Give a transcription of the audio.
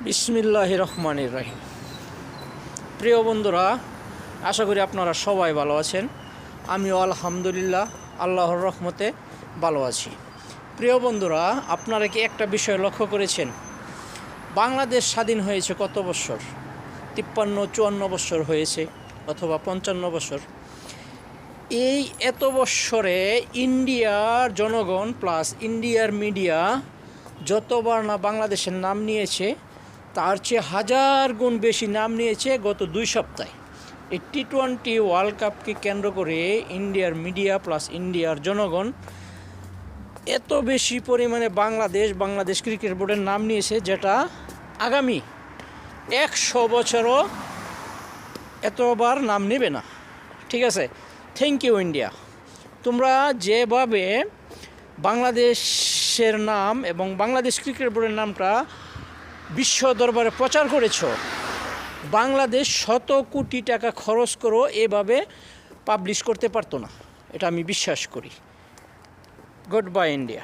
বিসমিল্লাহির রহমানির রহিম। প্রিয় বন্ধুরা, আশা করি আপনারা সবাই ভালো আছেন। আমিও আলহামদুলিল্লাহ আল্লাহর রহমতে ভালো আছি। প্রিয় বন্ধুরা, আপনারা কি একটা বিষয় লক্ষ্য করেছেন? বাংলাদেশ স্বাধীন হয়েছে কত বছর? 53-54 বছর হয়েছে, অথবা 55 বছর। এই এত বৎসরে ইন্ডিয়ার জনগণ প্লাস ইন্ডিয়ার মিডিয়া যতবার না বাংলাদেশের নাম নিয়েছে, তার চেয়ে হাজার গুণ বেশি নাম নিয়েছে গত 2 সপ্তাহে। এই টি-20 ওয়ার্ল্ড কাপকে কেন্দ্র করে ইন্ডিয়ার মিডিয়া প্লাস ইন্ডিয়ার জনগণ এত বেশি পরিমাণে বাংলাদেশ ক্রিকেট বোর্ডের নাম নিয়েছে, যেটা আগামী 100 বছরও এতবার নাম নেবে না। ঠিক আছে, থ্যাংক ইউ ইন্ডিয়া। তোমরা যেভাবে বাংলাদেশের নাম এবং বাংলাদেশ ক্রিকেট বোর্ডের নামটা বিশ্ব দরবারে প্রচার করেছ, বাংলাদেশ শত কোটি টাকা খরচ করেও এভাবে পাবলিশ করতে পারতো না, এটা আমি বিশ্বাস করি। Good bye India.